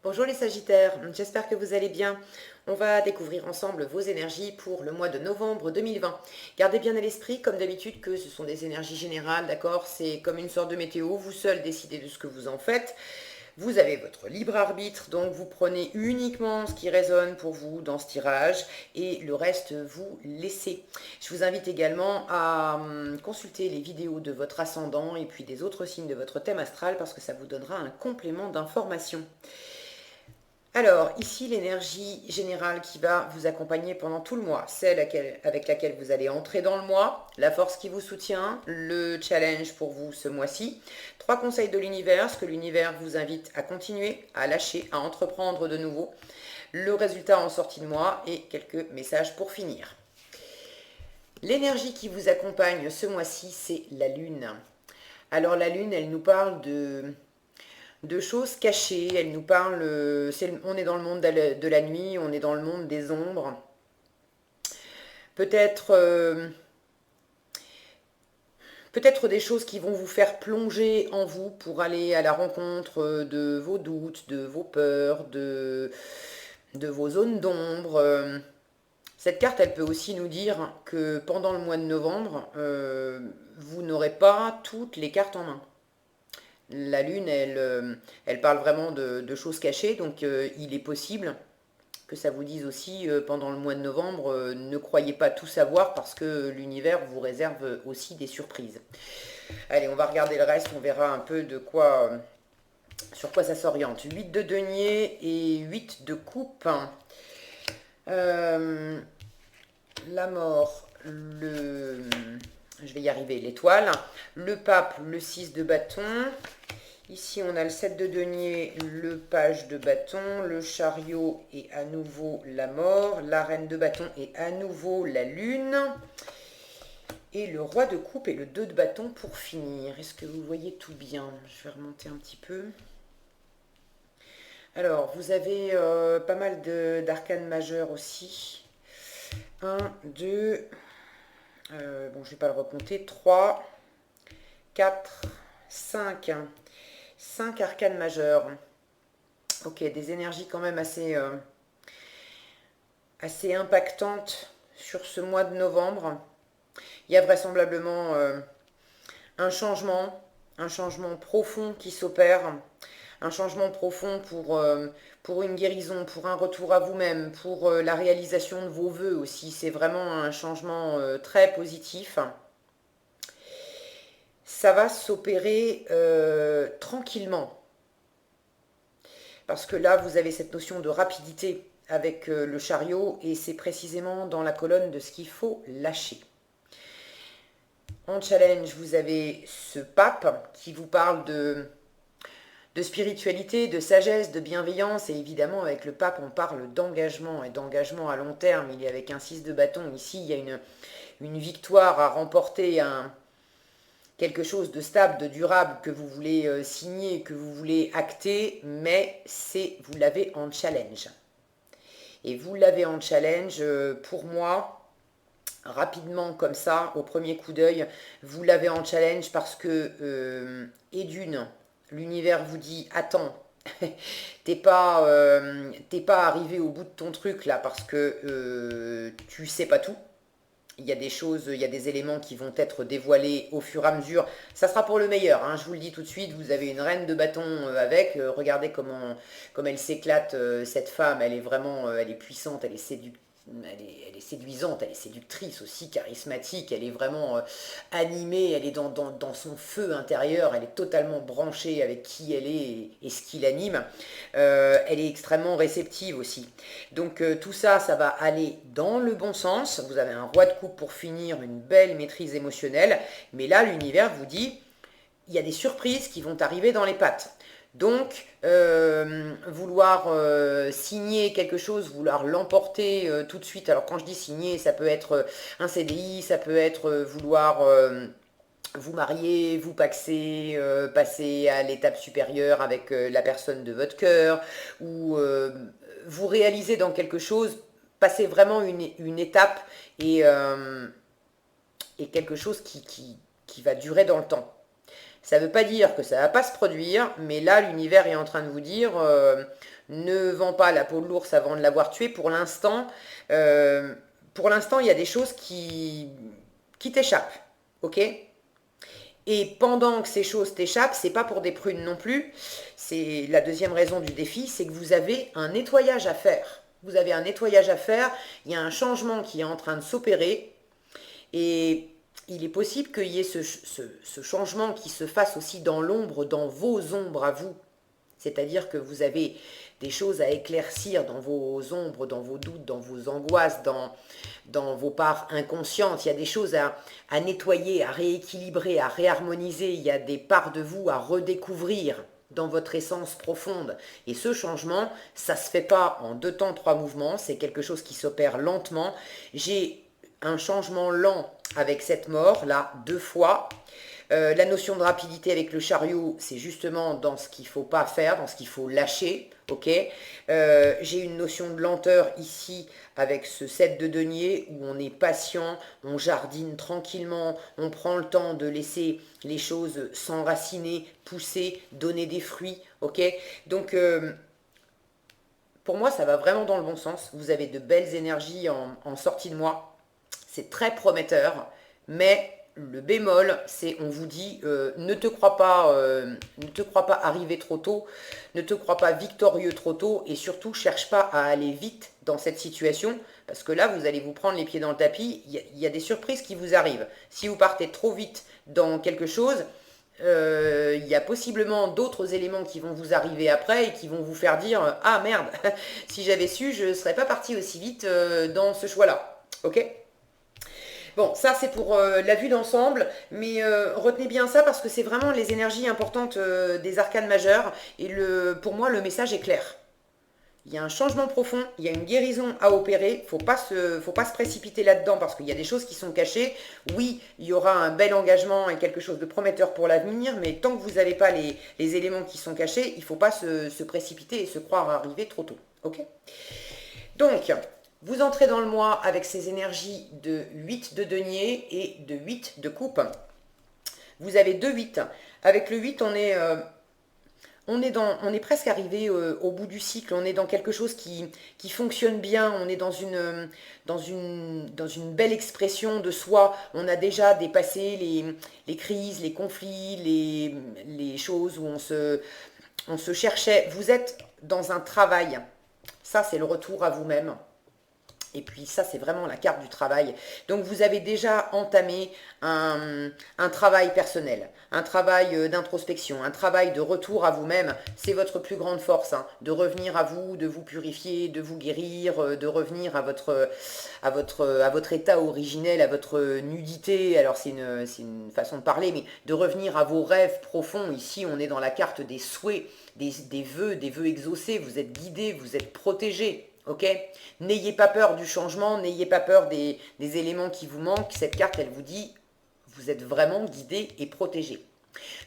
Bonjour les Sagittaires, j'espère que vous allez bien. On va découvrir ensemble vos énergies pour le mois de novembre 2020. Gardez bien à l'esprit, comme d'habitude, que ce sont des énergies générales, d'accord? C'est comme une sorte de météo, vous seul décidez de ce que vous en faites. Vous avez votre libre arbitre, donc vous prenez uniquement ce qui résonne pour vous dans ce tirage et le reste vous laissez. Je vous invite également à consulter les vidéos de votre ascendant et puis des autres signes de votre thème astral parce que ça vous donnera un complément d'information. Alors, ici, l'énergie générale qui va vous accompagner pendant tout le mois, celle avec laquelle vous allez entrer dans le mois, la force qui vous soutient, le challenge pour vous ce mois-ci, 3 conseils de l'univers, ce que l'univers vous invite à continuer, à lâcher, à entreprendre de nouveau, le résultat en sortie de mois et quelques messages pour finir. L'énergie qui vous accompagne ce mois-ci, c'est la Lune. Alors la Lune, elle nous parle de choses cachées. Elle nous parle, on est dans le monde de la nuit, on est dans le monde des ombres. Peut-être peut-être des choses qui vont vous faire plonger en vous pour aller à la rencontre de vos doutes, de vos peurs, de vos zones d'ombre. Cette carte, elle peut aussi nous dire que pendant le mois de novembre, vous n'aurez pas toutes les cartes en main. La Lune, elle parle vraiment de choses cachées, donc il est possible que ça vous dise aussi pendant le mois de novembre, ne croyez pas tout savoir parce que l'univers vous réserve aussi des surprises. Allez, on va regarder le reste, on verra un peu sur quoi ça s'oriente. 8 de denier et 8 de coupe. La mort, je vais y arriver, l'étoile, le pape, le 6 de bâton. Ici, on a le 7 de denier, le page de bâton, le chariot et à nouveau la mort, la reine de bâton et à nouveau la lune, et le roi de coupe et le 2 de bâton pour finir. Est-ce que vous voyez tout bien? Je vais remonter un petit peu. Alors, vous avez pas mal d'arcanes majeures aussi. 1, 2, bon, je ne vais pas le recompter, 3, 4, 5. 5 arcanes majeures. Ok, des énergies quand même assez impactantes sur ce mois de novembre. Il y a vraisemblablement un changement profond qui s'opère, un changement profond pour une guérison, pour un retour à vous-même, pour la réalisation de vos vœux aussi. C'est vraiment un changement très positif. Ça va s'opérer tranquillement. Parce que là, vous avez cette notion de rapidité avec le chariot et c'est précisément dans la colonne de ce qu'il faut lâcher. En challenge, vous avez ce pape qui vous parle de spiritualité, de sagesse, de bienveillance. Et évidemment, avec le pape, on parle d'engagement et d'engagement à long terme. Il est avec un 6 de bâton. Ici, il y a une victoire à remporter, quelque chose de stable, de durable que vous voulez signer, que vous voulez acter, mais vous l'avez en challenge. Et vous l'avez en challenge, pour moi, rapidement comme ça, au premier coup d'œil, vous l'avez en challenge parce que, et d'une, l'univers vous dit, attends, t'es pas arrivé au bout de ton truc là parce que tu sais pas tout. Il y a des choses, il y a des éléments qui vont être dévoilés au fur et à mesure. Ça sera pour le meilleur, hein, je vous le dis tout de suite. Vous avez une reine de bâton avec. Regardez comme elle s'éclate, cette femme. Elle est vraiment, elle est puissante, elle est séduisante, elle est séductrice aussi, charismatique. Elle est vraiment animée, elle est dans son feu intérieur. Elle est totalement branchée avec qui elle est et ce qui l'anime. Elle est extrêmement réceptive aussi. Donc tout ça, ça va aller dans le bon sens. Vous avez un roi de coupe pour finir, une belle maîtrise émotionnelle. Mais là, l'univers vous dit, il y a des surprises qui vont arriver dans les pattes. Donc, vouloir signer quelque chose, vouloir l'emporter tout de suite. Alors quand je dis signer, ça peut être un CDI, ça peut être vouloir vous marier, vous paxer, passer à l'étape supérieure avec la personne de votre cœur, ou vous réaliser dans quelque chose, passer vraiment une étape et quelque chose qui va durer dans le temps. Ça ne veut pas dire que ça ne va pas se produire, mais là, l'univers est en train de vous dire ne vends pas la peau de l'ours avant de l'avoir tué. Pour l'instant, il y a des choses qui t'échappent, ok? Et pendant que ces choses t'échappent, c'est pas pour des prunes non plus. C'est la deuxième raison du défi, c'est que vous avez un nettoyage à faire. Vous avez un nettoyage à faire, il y a un changement qui est en train de s'opérer et il est possible qu'il y ait ce changement qui se fasse aussi dans l'ombre, dans vos ombres à vous. C'est-à-dire que vous avez des choses à éclaircir dans vos ombres, dans vos doutes, dans vos angoisses, dans vos parts inconscientes. Il y a des choses à nettoyer, à rééquilibrer, à réharmoniser. Il y a des parts de vous à redécouvrir dans votre essence profonde. Et ce changement, ça ne se fait pas en 2 temps, 3 mouvements. C'est quelque chose qui s'opère lentement. J'ai un changement lent avec cette mort, là, 2 fois. La notion de rapidité avec le chariot, c'est justement dans ce qu'il ne faut pas faire, dans ce qu'il faut lâcher, ok. J'ai une notion de lenteur ici avec ce 7 de denier où on est patient, on jardine tranquillement, on prend le temps de laisser les choses s'enraciner, pousser, donner des fruits, ok. Donc, pour moi, ça va vraiment dans le bon sens. Vous avez de belles énergies en sortie de mois. C'est très prometteur, mais le bémol, c'est on vous dit ne te crois pas arriver trop tôt, ne te crois pas victorieux trop tôt et surtout cherche pas à aller vite dans cette situation parce que là vous allez vous prendre les pieds dans le tapis, il y a des surprises qui vous arrivent. Si vous partez trop vite dans quelque chose, il y a possiblement d'autres éléments qui vont vous arriver après et qui vont vous faire dire ah merde, si j'avais su je ne serais pas parti aussi vite dans ce choix là, ok. Bon, ça c'est pour la vue d'ensemble, mais retenez bien ça parce que c'est vraiment les énergies importantes des arcanes majeures et pour moi le message est clair. Il y a un changement profond, il y a une guérison à opérer, faut pas se précipiter là-dedans parce qu'il y a des choses qui sont cachées. Oui, il y aura un bel engagement et quelque chose de prometteur pour l'avenir, mais tant que vous n'avez pas les éléments qui sont cachés, il ne faut pas se précipiter et se croire arriver trop tôt. Ok. Donc, vous entrez dans le mois avec ces énergies de 8 de denier et de 8 de coupe. Vous avez 2 8. Avec le 8, on est presque arrivé au bout du cycle. On est dans quelque chose qui fonctionne bien. On est dans une belle expression de soi. On a déjà dépassé les crises, les conflits, les choses où on se cherchait. Vous êtes dans un travail. Ça, c'est le retour à vous-même. Et puis ça, c'est vraiment la carte du travail. Donc vous avez déjà entamé un travail personnel, un travail d'introspection, un travail de retour à vous-même. C'est votre plus grande force, hein, de revenir à vous, de vous purifier, de vous guérir, de revenir à votre état originel, à votre nudité. Alors c'est une façon de parler, mais de revenir à vos rêves profonds. Ici, on est dans la carte des souhaits, des vœux exaucés. Vous êtes guidés, vous êtes protégés. Ok, n'ayez pas peur du changement, n'ayez pas peur des éléments qui vous manquent. Cette carte, elle vous dit, vous êtes vraiment guidé et protégé.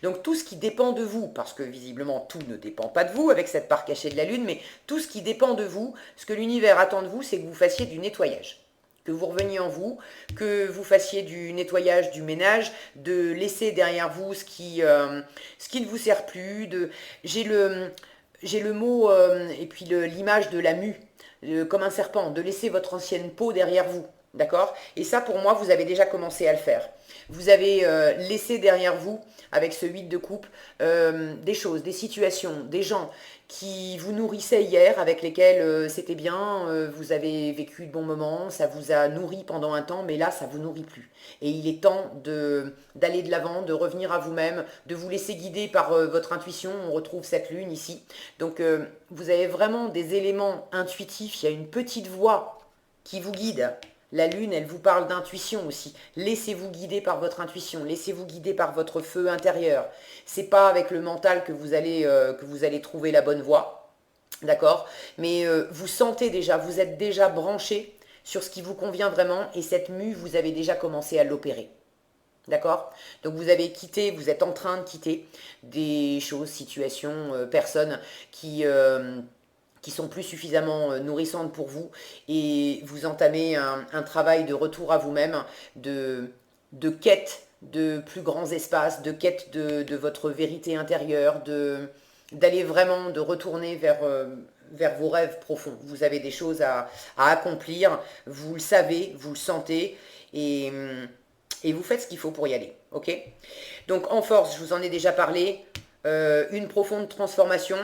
Donc tout ce qui dépend de vous, parce que visiblement tout ne dépend pas de vous avec cette part cachée de la Lune, mais tout ce qui dépend de vous, ce que l'univers attend de vous, c'est que vous fassiez du nettoyage. Que vous reveniez en vous, que vous fassiez du nettoyage, du ménage, de laisser derrière vous ce qui ne vous sert plus. J'ai le mot et puis l'image de la mue. Comme un serpent, de laisser votre ancienne peau derrière vous, d'accord? Et ça, pour moi, vous avez déjà commencé à le faire. Vous avez laissé derrière vous, avec ce 8 de coupe, des choses, des situations, des gens qui vous nourrissaient hier, avec lesquels c'était bien, vous avez vécu de bons moments, ça vous a nourri pendant un temps, mais là, ça ne vous nourrit plus. Et il est temps d'aller de l'avant, de revenir à vous-même, de vous laisser guider par votre intuition. On retrouve cette lune ici. Donc, vous avez vraiment des éléments intuitifs. Il y a une petite voix qui vous guide. La lune, elle vous parle d'intuition aussi. Laissez-vous guider par votre intuition. Laissez-vous guider par votre feu intérieur. C'est pas avec le mental que vous allez trouver la bonne voie. D'accord? Mais vous sentez déjà, vous êtes déjà branché sur ce qui vous convient vraiment. Et cette mue, vous avez déjà commencé à l'opérer. D'accord? Donc vous avez quitté, vous êtes en train de quitter des choses, situations, personnes qui sont plus suffisamment nourrissantes pour vous et vous entamez un travail de retour à vous-même, de quête de plus grands espaces, de quête de votre vérité intérieure, d'aller vraiment, de retourner vers vos rêves profonds. Vous avez des choses à accomplir, vous le savez, vous le sentez, et, et vous faites ce qu'il faut pour y aller, ok? Donc en force, je vous en ai déjà parlé, une profonde transformation.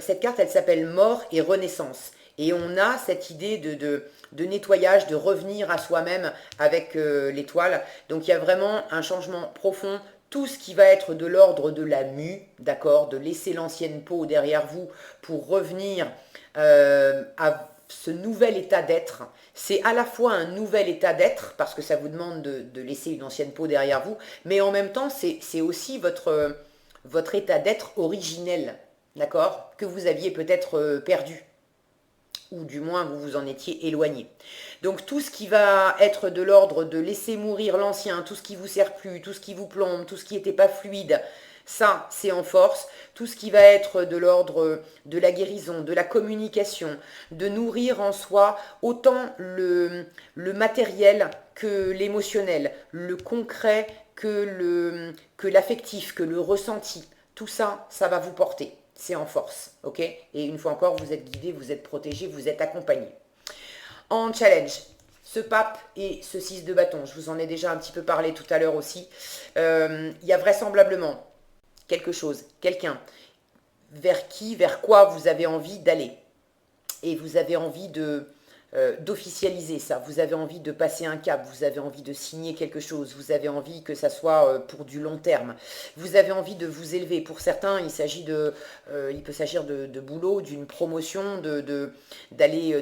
Cette carte, elle s'appelle mort et renaissance. Et on a cette idée de nettoyage, de revenir à soi-même avec l'étoile. Donc il y a vraiment un changement profond. Tout ce qui va être de l'ordre de la mue, d'accord, de laisser l'ancienne peau derrière vous pour revenir à ce nouvel état d'être. C'est à la fois un nouvel état d'être, parce que ça vous demande de laisser une ancienne peau derrière vous, mais en même temps, c'est aussi votre état d'être originel, d'accord, que vous aviez peut-être perdu, ou du moins vous vous en étiez éloigné. Donc tout ce qui va être de l'ordre de laisser mourir l'ancien, tout ce qui vous sert plus, tout ce qui vous plombe, tout ce qui n'était pas fluide, ça c'est en force. Tout ce qui va être de l'ordre de la guérison, de la communication, de nourrir en soi autant le matériel que l'émotionnel, le concret que l'affectif, que le ressenti. Tout ça, ça va vous porter. C'est en force, ok? Et une fois encore, vous êtes guidé, vous êtes protégé, vous êtes accompagné. En challenge, ce pape et ce 6 de bâton, je vous en ai déjà un petit peu parlé tout à l'heure aussi. Il y a vraisemblablement quelque chose, quelqu'un, vers quoi vous avez envie d'aller. Et vous avez envie d'officialiser ça, vous avez envie de passer un cap, vous avez envie de signer quelque chose, vous avez envie que ça soit pour du long terme, vous avez envie de vous élever. Pour certains, il peut s'agir de boulot, d'une promotion, de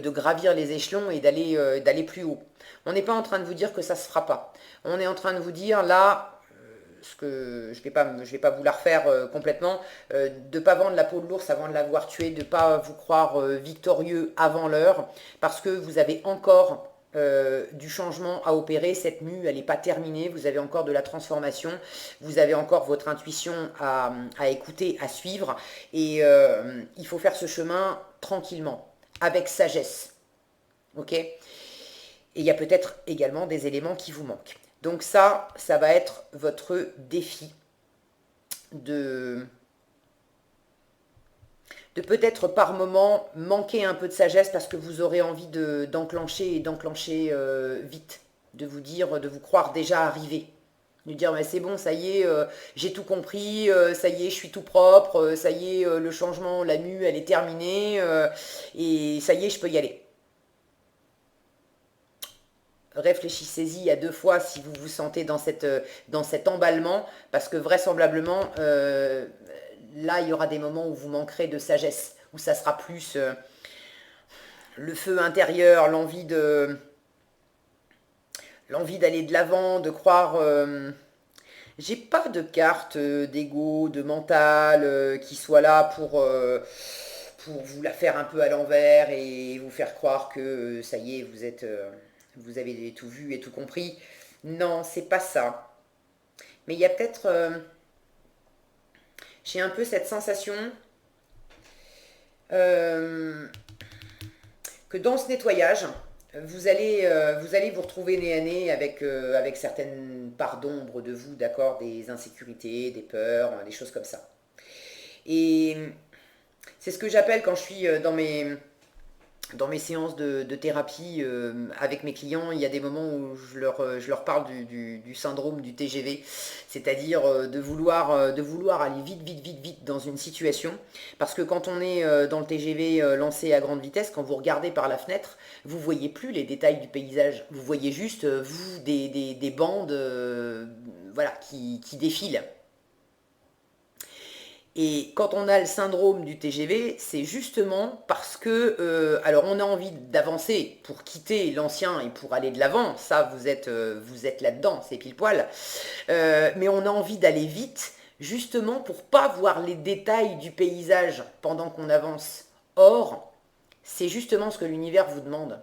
gravir les échelons et d'aller plus haut. On n'est pas en train de vous dire que ça ne se fera pas. On est en train de vous dire là, ce que je vais pas vous la refaire complètement, de ne pas vendre la peau de l'ours avant de l'avoir tué, de ne pas vous croire victorieux avant l'heure, parce que vous avez encore du changement à opérer. Cette mue, elle n'est pas terminée, vous avez encore de la transformation, vous avez encore votre intuition à écouter, à suivre, et il faut faire ce chemin tranquillement, avec sagesse, ok? Et il y a peut-être également des éléments qui vous manquent. Donc ça va être votre défi de peut-être par moment manquer un peu de sagesse parce que vous aurez envie d'enclencher vite, de vous dire, de vous croire déjà arrivé. De dire, mais c'est bon, ça y est, j'ai tout compris, ça y est, je suis tout propre, ça y est, le changement, la mue, elle est terminée, et ça y est, je peux y aller. Réfléchissez-y à 2 fois si vous vous sentez dans cet emballement, parce que vraisemblablement, là, il y aura des moments où vous manquerez de sagesse, où ça sera plus le feu intérieur, l'envie d'aller de l'avant, de croire... j'ai pas de carte d'ego, de mental qui soit là pour vous la faire un peu à l'envers et vous faire croire que ça y est, vous avez tout vu et tout compris. Non, c'est pas ça. Mais il y a peut-être... j'ai un peu cette sensation que dans ce nettoyage, vous allez vous retrouver nez à nez avec certaines parts d'ombre de vous, d'accord, des insécurités, des peurs, des choses comme ça. Et c'est ce que j'appelle quand je suis dans mes séances de thérapie avec mes clients, il y a des moments où je leur parle du syndrome du TGV, c'est-à-dire de vouloir aller vite dans une situation, parce que quand on est dans le TGV lancé à grande vitesse, quand vous regardez par la fenêtre, vous voyez plus les détails du paysage, vous voyez juste vous des bandes voilà, qui défilent. Et quand on a le syndrome du TGV, c'est justement parce que, alors on a envie d'avancer pour quitter l'ancien et pour aller de l'avant, ça vous êtes là-dedans, c'est pile poil, mais on a envie d'aller vite, justement pour pas voir les détails du paysage pendant qu'on avance. Or, c'est justement ce que l'univers vous demande,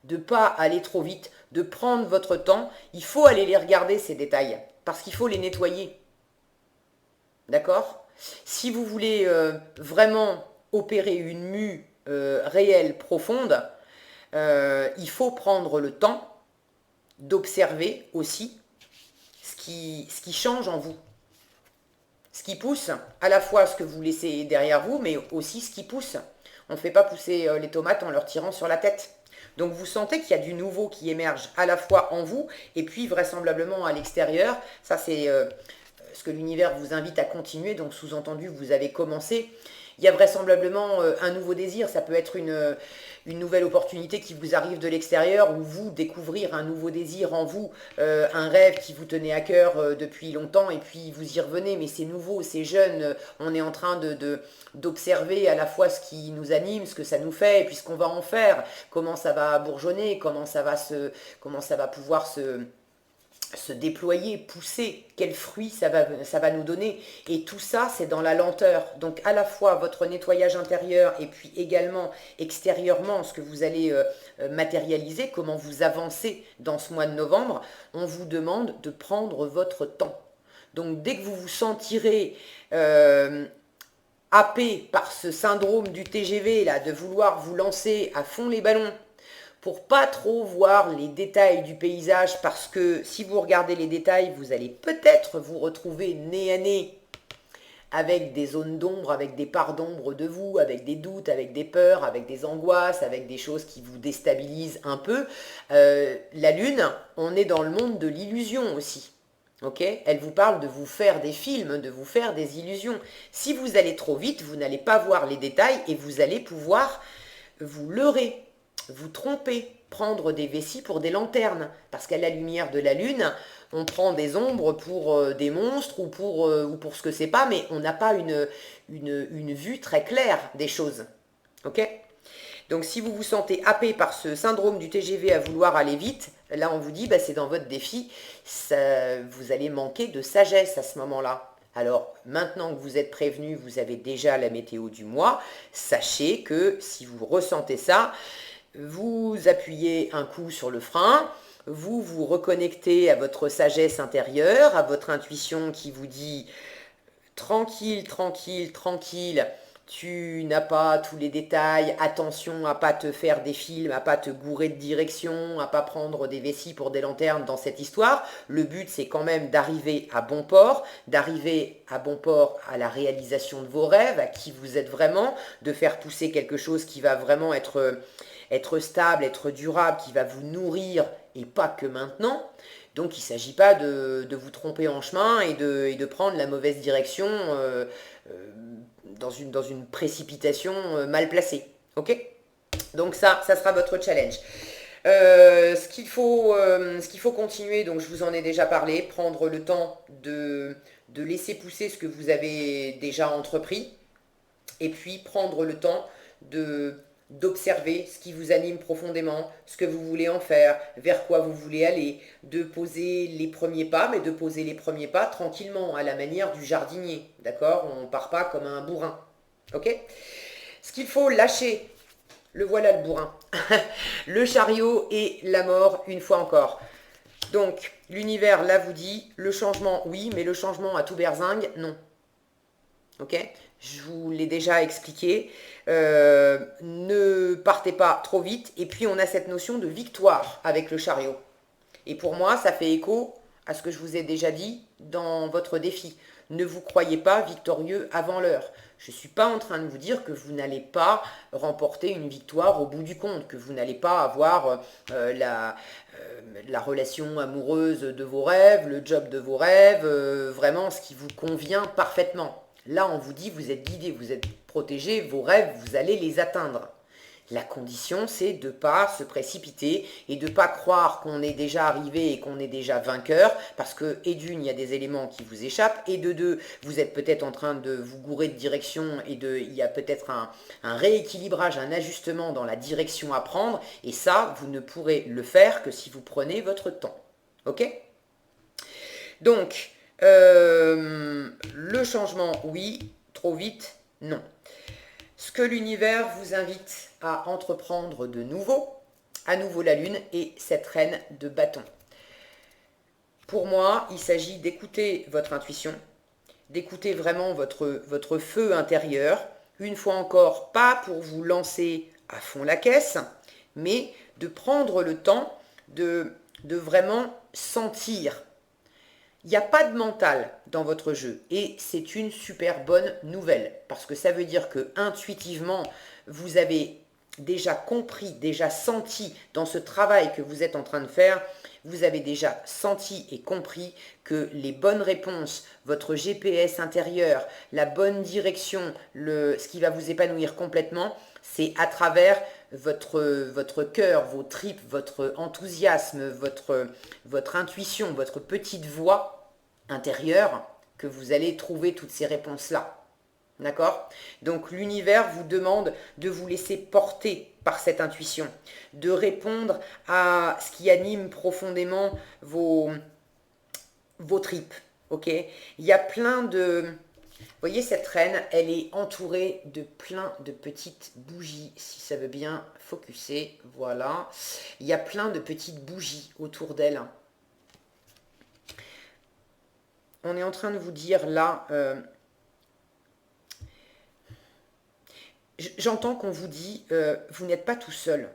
de pas aller trop vite, de prendre votre temps, il faut aller les regarder ces détails, parce qu'il faut les nettoyer, d'accord ? Si vous voulez vraiment opérer une mue réelle, profonde, il faut prendre le temps d'observer aussi ce qui change en vous. Ce qui pousse, à la fois ce que vous laissez derrière vous, mais aussi ce qui pousse. On ne fait pas pousser les tomates en leur tirant sur la tête. Donc vous sentez qu'il y a du nouveau qui émerge à la fois en vous et puis vraisemblablement à l'extérieur. Ça c'est ce que l'univers vous invite à continuer, donc sous-entendu vous avez commencé. Il y a vraisemblablement un nouveau désir, ça peut être une nouvelle opportunité qui vous arrive de l'extérieur ou vous découvrir un nouveau désir en vous, un rêve qui vous tenait à cœur depuis longtemps et puis vous y revenez, mais c'est nouveau, c'est jeune, on est en train d'observer à la fois ce qui nous anime, ce que ça nous fait et puis ce qu'on va en faire, comment ça va bourgeonner, comment ça va pouvoir se déployer, pousser, quels fruits ça va nous donner. Et tout ça, c'est dans la lenteur. Donc à la fois votre nettoyage intérieur et puis également extérieurement, ce que vous allez matérialiser, comment vous avancez dans ce mois de novembre, on vous demande de prendre votre temps. Donc dès que vous vous sentirez happé par ce syndrome du TGV, là, de vouloir vous lancer à fond les ballons, pour pas trop voir les détails du paysage, parce que si vous regardez les détails, vous allez peut-être vous retrouver nez à nez avec des zones d'ombre, avec des parts d'ombre de vous, avec des doutes, avec des peurs, avec des angoisses, avec des choses qui vous déstabilisent un peu. La Lune, on est dans le monde de l'illusion aussi. Okay, elle vous parle de vous faire des films, de vous faire des illusions. Si vous allez trop vite, vous n'allez pas voir les détails et vous allez pouvoir vous leurrer, vous tromper, prendre des vessies pour des lanternes. Parce qu'à la lumière de la lune, on prend des ombres pour des monstres ou pour ce que c'est pas, mais on n'a pas une vue très claire des choses. Ok ? Donc si vous vous sentez happé par ce syndrome du TGV à vouloir aller vite, là on vous dit, c'est dans votre défi, vous allez manquer de sagesse à ce moment-là. Alors maintenant que vous êtes prévenu, vous avez déjà la météo du mois, sachez que si vous ressentez ça, vous appuyez un coup sur le frein, vous vous reconnectez à votre sagesse intérieure, à votre intuition qui vous dit tranquille, tranquille, tranquille, tu n'as pas tous les détails, attention à pas te faire des films, à pas te gourer de direction, à pas prendre des vessies pour des lanternes dans cette histoire. Le but c'est quand même d'arriver à bon port, à la réalisation de vos rêves, à qui vous êtes vraiment, de faire pousser quelque chose qui va vraiment être stable, être durable, qui va vous nourrir et pas que maintenant. Donc il ne s'agit pas de vous tromper en chemin et de prendre la mauvaise direction dans une précipitation mal placée. Ok ? Donc ça sera votre challenge. Ce qu'il faut continuer, donc je vous en ai déjà parlé, prendre le temps de laisser pousser ce que vous avez déjà entrepris, et puis prendre le temps d'observer ce qui vous anime profondément, ce que vous voulez en faire, vers quoi vous voulez aller, de poser les premiers pas, mais de poser les premiers pas tranquillement, à la manière du jardinier, d'accord ? On ne part pas comme un bourrin, ok ? Ce qu'il faut lâcher, le voilà le bourrin, le chariot et la mort une fois encore. Donc, l'univers là vous dit, le changement oui, mais le changement à tout berzingue, non. Ok ? Je vous l'ai déjà expliqué. Ne partez pas trop vite. Et puis, on a cette notion de victoire avec le chariot. Et pour moi, ça fait écho à ce que je vous ai déjà dit dans votre défi. Ne vous croyez pas victorieux avant l'heure. Je ne suis pas en train de vous dire que vous n'allez pas remporter une victoire au bout du compte, que vous n'allez pas avoir la relation amoureuse de vos rêves, le job de vos rêves, vraiment ce qui vous convient parfaitement. Là, on vous dit, vous êtes guidé, vous êtes protégé, vos rêves, vous allez les atteindre. La condition, c'est de ne pas se précipiter et de ne pas croire qu'on est déjà arrivé et qu'on est déjà vainqueur, parce que, et d'une, il y a des éléments qui vous échappent, et de deux, vous êtes peut-être en train de vous gourer de direction, et il y a peut-être un rééquilibrage, un ajustement dans la direction à prendre, et ça, vous ne pourrez le faire que si vous prenez votre temps. Ok ? Donc, le changement, oui. Trop vite, non. Ce que l'univers vous invite à entreprendre de nouveau, à nouveau la lune et cette reine de bâton. Pour moi, il s'agit d'écouter votre intuition, d'écouter vraiment votre feu intérieur, une fois encore, pas pour vous lancer à fond la caisse, mais de prendre le temps de vraiment sentir Il n'y a pas de mental dans votre jeu et c'est une super bonne nouvelle parce que ça veut dire que intuitivement, vous avez déjà compris, déjà senti dans ce travail que vous êtes en train de faire, vous avez déjà senti et compris que les bonnes réponses, votre GPS intérieur, la bonne direction, ce qui va vous épanouir complètement, c'est à travers votre cœur, vos tripes, votre enthousiasme, votre intuition, votre petite voix intérieure que vous allez trouver toutes ces réponses-là. D'accord? Donc l'univers vous demande de vous laisser porter par cette intuition, de répondre à ce qui anime profondément vos tripes. Ok? Il y a plein de... Vous voyez, cette reine, elle est entourée de plein de petites bougies, si ça veut bien focuser. Voilà. Il y a plein de petites bougies autour d'elle. On est en train de vous dire là... J'entends qu'on vous dit, vous n'êtes pas tout seul.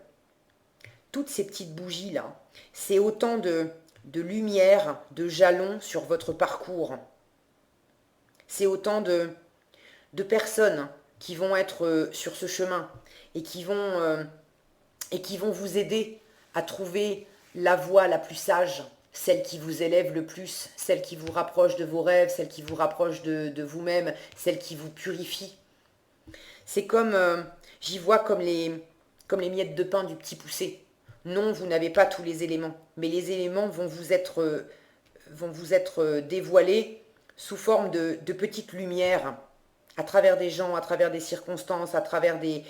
Toutes ces petites bougies-là, c'est autant de lumière, de jalons sur votre parcours. C'est autant de personnes qui vont être sur ce chemin et qui vont vous aider à trouver la voie la plus sage, celle qui vous élève le plus, celle qui vous rapproche de vos rêves, celle qui vous rapproche de vous-même, celle qui vous purifie. C'est comme, j'y vois comme les miettes de pain du petit poucet. Non, vous n'avez pas tous les éléments, mais les éléments vont vous être dévoilés sous forme de petites lumières, à travers des gens, à travers des circonstances, à travers des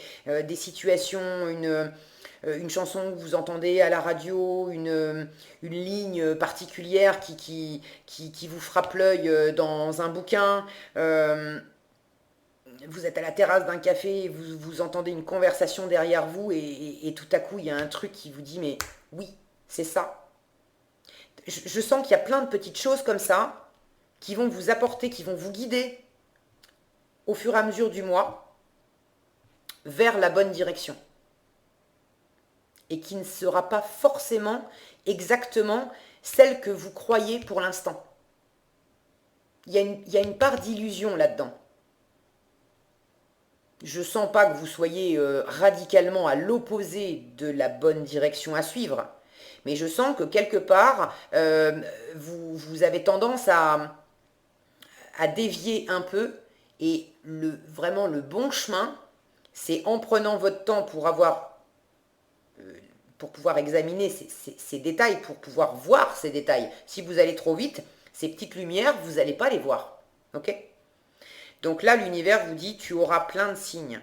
situations, une chanson que vous entendez à la radio, une ligne particulière qui vous frappe l'œil dans un bouquin. Vous êtes à la terrasse d'un café, vous entendez une conversation derrière vous et tout à coup, il y a un truc qui vous dit « mais oui, c'est ça ». Je sens qu'il y a plein de petites choses comme ça qui vont vous apporter, qui vont vous guider au fur et à mesure du mois vers la bonne direction. Et qui ne sera pas forcément exactement celle que vous croyez pour l'instant. Il y a une part d'illusion là-dedans. Je ne sens pas que vous soyez radicalement à l'opposé de la bonne direction à suivre, mais je sens que quelque part, vous avez tendance à dévier un peu, et vraiment le bon chemin, c'est en prenant votre temps pour pouvoir examiner ces détails, pour pouvoir voir ces détails. Si vous allez trop vite, ces petites lumières, vous n'allez pas les voir. Ok ? Donc là, l'univers vous dit, tu auras plein de signes,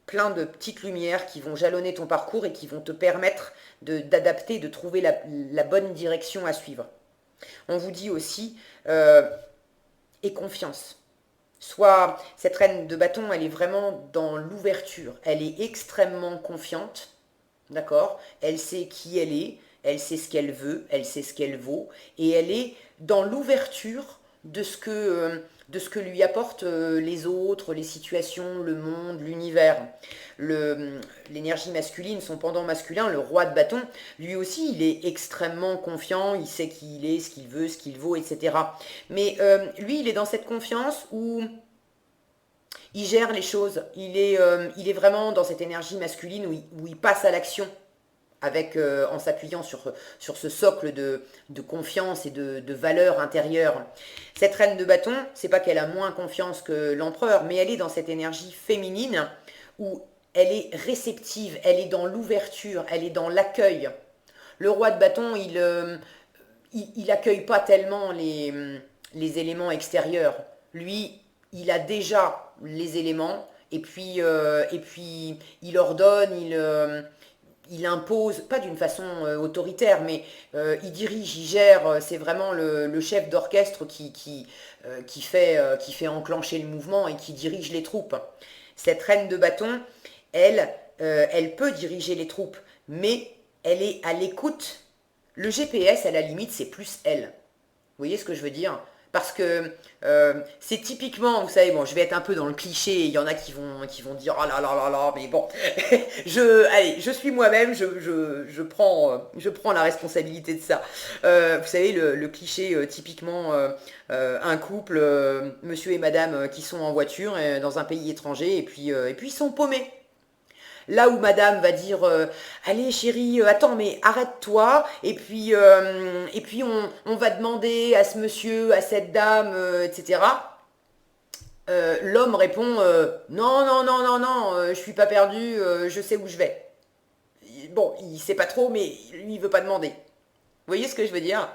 plein de petites lumières qui vont jalonner ton parcours et qui vont te permettre d'adapter, de trouver la bonne direction à suivre. On vous dit aussi, aie confiance. Soit cette reine de bâton, elle est vraiment dans l'ouverture, elle est extrêmement confiante, d'accord ? Elle sait qui elle sait ce qu'elle veut, elle sait ce qu'elle vaut, et elle est dans l'ouverture de ce que lui apportent les autres, les situations, le monde, l'univers. L'énergie masculine, son pendant masculin, le roi de bâton, lui aussi, il est extrêmement confiant, il sait qui il est, ce qu'il veut, ce qu'il vaut, etc. Mais lui, il est dans cette confiance où il gère les choses, il est vraiment dans cette énergie masculine où il passe à l'action, en s'appuyant sur ce socle de confiance et de valeur intérieure. Cette reine de bâton, c'est pas qu'elle a moins confiance que l'empereur, mais elle est dans cette énergie féminine où elle est réceptive, elle est dans l'ouverture, elle est dans l'accueil. Le roi de bâton, il accueille pas tellement les éléments extérieurs. Lui, il a déjà les éléments, et puis il ordonne, il impose, pas d'une façon autoritaire, mais il dirige, il gère, c'est vraiment le chef d'orchestre qui fait enclencher le mouvement et qui dirige les troupes. Cette reine de bâton, elle peut diriger les troupes, mais elle est à l'écoute. Le GPS, à la limite, c'est plus elle. Vous voyez ce que je veux dire ? Parce que c'est typiquement, vous savez, bon, je vais être un peu dans le cliché, il y en a qui vont dire, oh là là là là, mais bon, allez, je suis moi-même, je prends la responsabilité de ça. Vous savez, le cliché, typiquement, un couple, monsieur et madame, qui sont en voiture dans un pays étranger, et puis ils sont paumés. Là où madame va dire allez chérie, attends mais arrête-toi et puis on va demander à ce monsieur, à cette dame, etc. L'homme répond non non non non non, je suis pas perdu, je sais où je vais. Bon, il sait pas trop mais lui il veut pas demander. Vous voyez ce que je veux dire?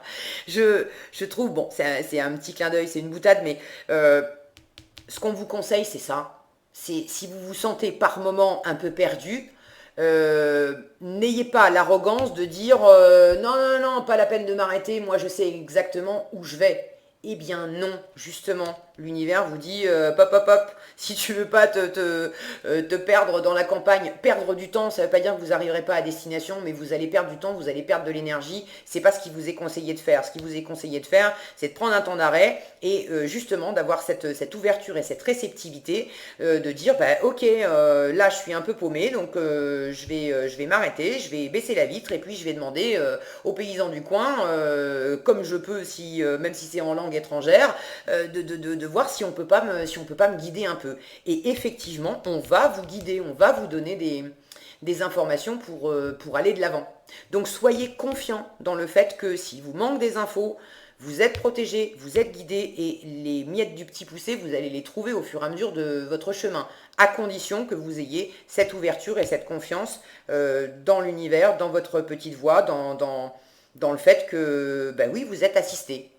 Je trouve, bon, c'est un petit clin d'œil, c'est une boutade, mais ce qu'on vous conseille, c'est ça. C'est si vous vous sentez par moment un peu perdu, n'ayez pas l'arrogance de dire non, non, non, pas la peine de m'arrêter, moi je sais exactement où je vais. Eh bien non, justement, l'univers vous dit pop, pop, pop, si tu veux pas te perdre dans la campagne, perdre du temps, ça veut pas dire que vous n'arriverez pas à destination, mais vous allez perdre du temps, vous allez perdre de l'énergie, c'est pas ce qui vous est conseillé de faire. Ce qui vous est conseillé de faire, c'est de prendre un temps d'arrêt et justement d'avoir cette ouverture et cette réceptivité, de dire bah, ok, là je suis un peu paumé, donc je vais m'arrêter, je vais baisser la vitre et puis je vais demander aux paysans du coin, comme je peux, si, même si c'est en langue étrangère, de voir si on peut pas si on peut pas me guider un peu. Et effectivement, on va vous guider, on va vous donner des informations pour aller de l'avant. Donc soyez confiants dans le fait que si vous manque des infos, vous êtes protégé, vous êtes guidé et les miettes du petit poussé, vous allez les trouver au fur et à mesure de votre chemin, à condition que vous ayez cette ouverture et cette confiance dans l'univers, dans votre petite voix, dans le fait que, ben oui, vous êtes assisté.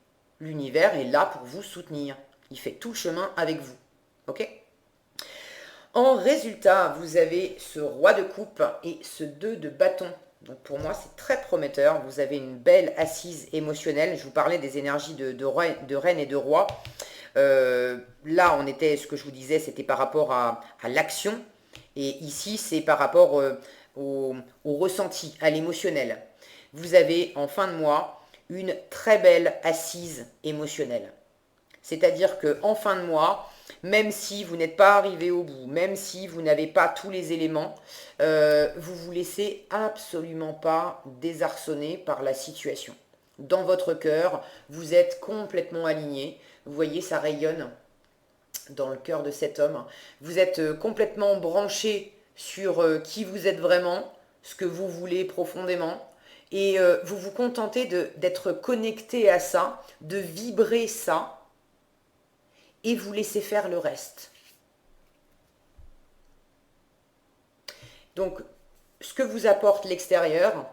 L'univers est là pour vous soutenir. Il fait tout le chemin avec vous. Ok? En résultat, vous avez ce roi de coupe et ce 2 de bâton. Donc pour moi, c'est très prometteur. Vous avez une belle assise émotionnelle. Je vous parlais des énergies de reine et de roi. Là, on était, ce que je vous disais, c'était par rapport à l'action. Et ici, c'est par rapport au ressenti, à l'émotionnel. Vous avez en fin de mois une très belle assise émotionnelle. C'est-à-dire qu'en fin de mois, même si vous n'êtes pas arrivé au bout, même si vous n'avez pas tous les éléments, vous vous laissez absolument pas désarçonner par la situation. Dans votre cœur, vous êtes complètement aligné. Vous voyez, ça rayonne dans le cœur de cet homme. Vous êtes complètement branché sur qui vous êtes vraiment, ce que vous voulez profondément. Et vous vous contentez d'être connecté à ça, de vibrer ça, et vous laissez faire le reste. Donc, ce que vous apporte l'extérieur,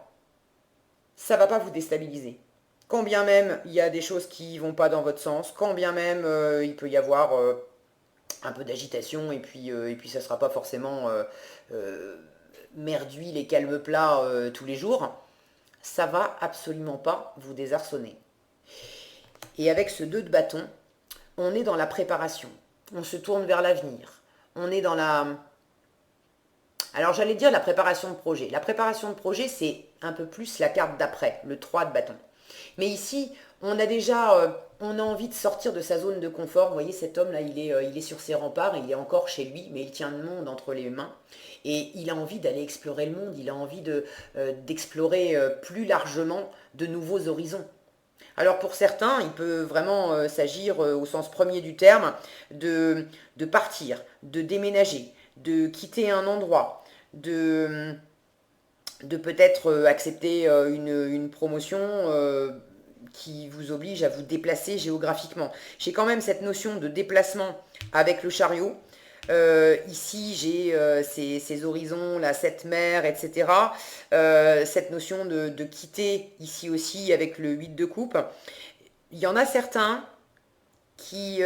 ça ne va pas vous déstabiliser. Quand bien même il y a des choses qui ne vont pas dans votre sens, quand bien même il peut y avoir un peu d'agitation, et puis ça ne sera pas forcément mer d'huile et calme plat tous les jours, ça va absolument pas vous désarçonner. Et avec ce 2 de bâton, on est dans la préparation. On se tourne vers l'avenir. On est dans la... Alors j'allais dire la préparation de projet. La préparation de projet, c'est un peu plus la carte d'après, le 3 de bâton. Mais ici, on a déjà... on a envie de sortir de sa zone de confort. Vous voyez, cet homme-là, il est sur ses remparts, il est encore chez lui, mais il tient le monde entre les mains. Et il a envie d'aller explorer le monde, il a envie d'explorer plus largement de nouveaux horizons. Alors pour certains, il peut vraiment s'agir au sens premier du terme de partir, de déménager, de quitter un endroit, de peut-être accepter une promotion qui vous oblige à vous déplacer géographiquement. J'ai quand même cette notion de déplacement avec le chariot. Ici, j'ai ces horizons, là, cette mer, etc. Cette notion de quitter ici aussi avec le 8 de coupe. Il y en a certains qui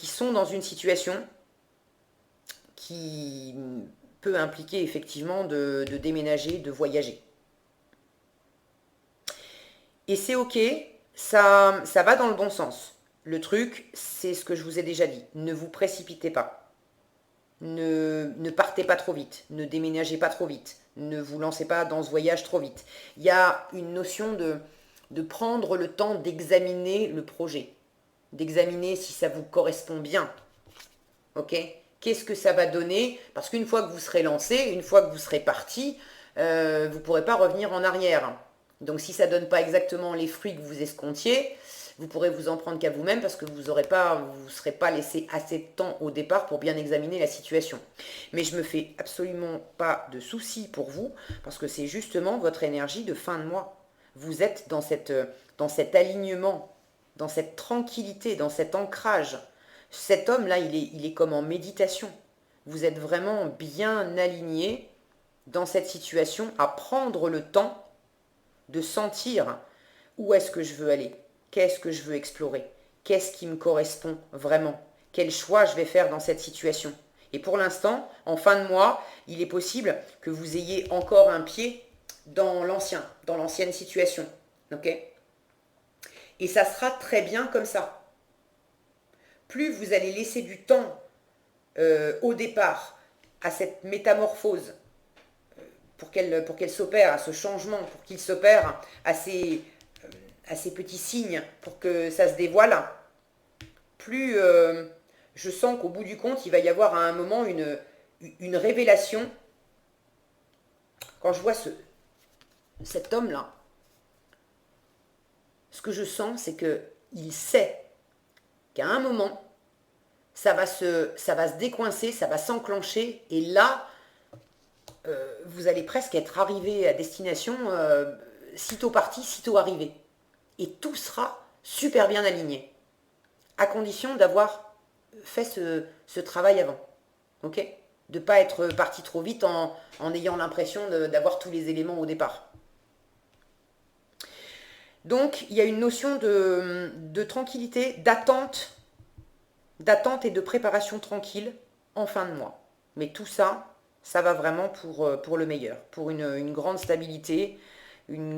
sont dans une situation qui peut impliquer effectivement de déménager, de voyager. Et c'est ok, ça va dans le bon sens. Le truc, c'est ce que je vous ai déjà dit. Ne vous précipitez pas. Ne partez pas trop vite, ne déménagez pas trop vite, ne vous lancez pas dans ce voyage trop vite. Il y a une notion de prendre le temps d'examiner le projet. d'examiner si ça vous correspond bien. Ok? Qu'est-ce que ça va donner? Parce qu'une fois que vous serez lancé, une fois que vous serez parti, vous ne pourrez pas revenir en arrière. Donc si ça ne donne pas exactement les fruits que vous escomptiez, vous pourrez vous en prendre qu'à vous-même parce que vous ne serez pas laissé assez de temps au départ pour bien examiner la situation. Mais je ne me fais absolument pas de soucis pour vous parce que c'est justement votre énergie de fin de mois. Vous êtes dans cet alignement, dans cette tranquillité, dans cet ancrage. Cet homme-là, il est comme en méditation. Vous êtes vraiment bien aligné dans cette situation à prendre le temps de sentir où est-ce que je veux aller, qu'est-ce que je veux explorer, qu'est-ce qui me correspond vraiment, quel choix je vais faire dans cette situation. Et pour l'instant, en fin de mois, il est possible que vous ayez encore un pied dans l'ancienne situation. Ok? Et ça sera très bien comme ça. Plus vous allez laisser du temps au départ à cette métamorphose pour qu'elle s'opère, à ce changement, pour qu'il s'opère à ces petits signes, pour que ça se dévoile, plus je sens qu'au bout du compte, il va y avoir à un moment une révélation. Quand je vois cet homme-là, ce que je sens, c'est qu'il sait qu'à un moment, ça va se décoincer, ça va s'enclencher, et là, vous allez presque être arrivé à destination, sitôt parti, sitôt arrivé. Et tout sera super bien aligné, à condition d'avoir fait ce travail avant. Ok? De ne pas être parti trop vite en ayant l'impression d'avoir tous les éléments au départ. Donc, il y a une notion de tranquillité, d'attente et de préparation tranquille en fin de mois. Mais tout ça, ça va vraiment pour le meilleur, pour une grande stabilité, un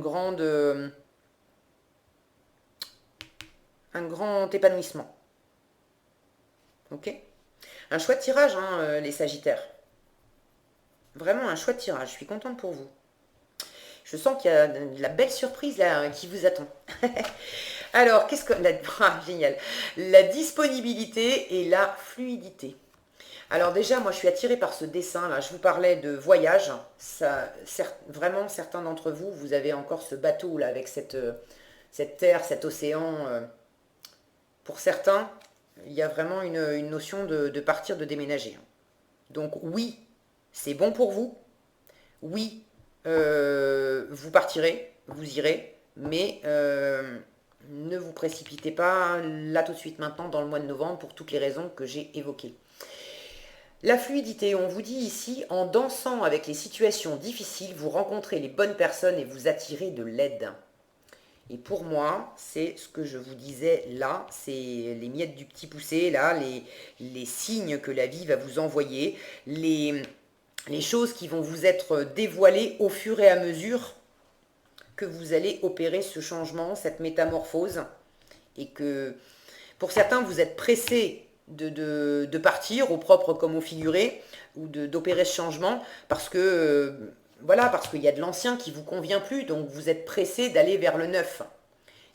grand épanouissement. Ok? Un chouette tirage, hein, les Sagittaires. Vraiment un chouette tirage, je suis contente pour vous. Je sens qu'il y a de la belle surprise là qui vous attend. Alors, qu'est-ce que... génial. La disponibilité et la fluidité. Alors déjà, moi, je suis attirée par ce dessin, là. Je vous parlais de voyage. Vraiment, certains d'entre vous, vous avez encore ce bateau, là, avec cette terre, cet océan. Pour certains, il y a vraiment une notion de partir, de déménager. Donc oui, c'est bon pour vous. Oui, vous partirez, vous irez, mais ne vous précipitez pas là tout de suite maintenant dans le mois de novembre pour toutes les raisons que j'ai évoquées. La fluidité, on vous dit ici, en dansant avec les situations difficiles, vous rencontrez les bonnes personnes et vous attirez de l'aide. Et pour moi, c'est ce que je vous disais là, c'est les miettes du petit poucet, là, les signes que la vie va vous envoyer, les choses qui vont vous être dévoilées au fur et à mesure que vous allez opérer ce changement, cette métamorphose. Et que pour certains, vous êtes pressés de partir, au propre comme au figuré, ou d'opérer ce changement, parce que... voilà, parce qu'il y a de l'ancien qui ne vous convient plus, donc vous êtes pressé d'aller vers le neuf.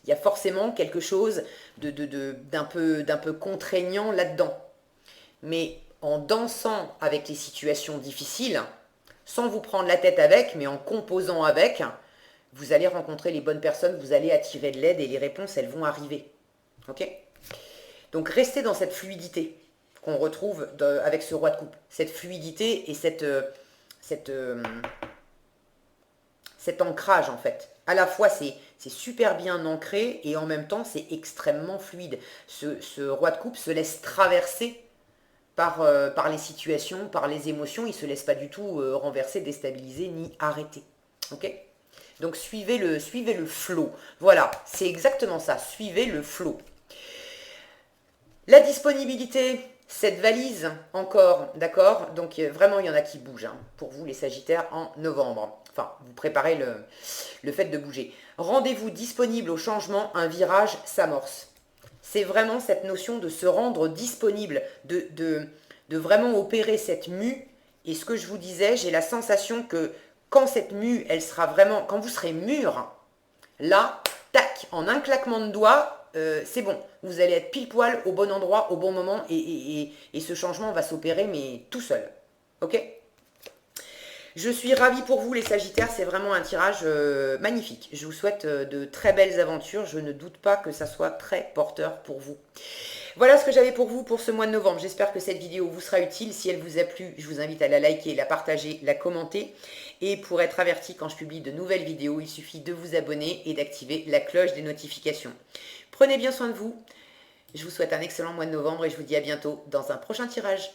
Il y a forcément quelque chose d'un peu contraignant là-dedans. Mais en dansant avec les situations difficiles, sans vous prendre la tête avec, mais en composant avec, vous allez rencontrer les bonnes personnes, vous allez attirer de l'aide et les réponses, elles vont arriver. Ok ? Donc restez dans cette fluidité qu'on retrouve avec ce roi de coupe. Cette fluidité et cet ancrage en fait. À la fois c'est super bien ancré et en même temps c'est extrêmement fluide. Ce roi de coupe se laisse traverser par les situations, par les émotions. Il ne se laisse pas du tout renverser, déstabiliser ni arrêter. Ok ? Donc suivez le flow. Voilà, c'est exactement ça. Suivez le flow. La disponibilité, cette valise encore, d'accord? Donc vraiment, il y en a qui bougent pour vous les Sagittaires en novembre. Enfin, vous préparez le fait de bouger. Rendez-vous disponible au changement, un virage s'amorce. C'est vraiment cette notion de se rendre disponible, de vraiment opérer cette mue. Et ce que je vous disais, j'ai la sensation que quand cette mue, elle sera vraiment, quand vous serez mûr, là, tac, en un claquement de doigts, c'est bon. Vous allez être pile poil au bon endroit, au bon moment, et ce changement va s'opérer, mais tout seul. Ok? Je suis ravie pour vous les Sagittaires, c'est vraiment un tirage magnifique. Je vous souhaite de très belles aventures, je ne doute pas que ça soit très porteur pour vous. Voilà ce que j'avais pour vous pour ce mois de novembre. J'espère que cette vidéo vous sera utile. Si elle vous a plu, je vous invite à la liker, la partager, la commenter. Et pour être averti quand je publie de nouvelles vidéos, il suffit de vous abonner et d'activer la cloche des notifications. Prenez bien soin de vous. Je vous souhaite un excellent mois de novembre et je vous dis à bientôt dans un prochain tirage.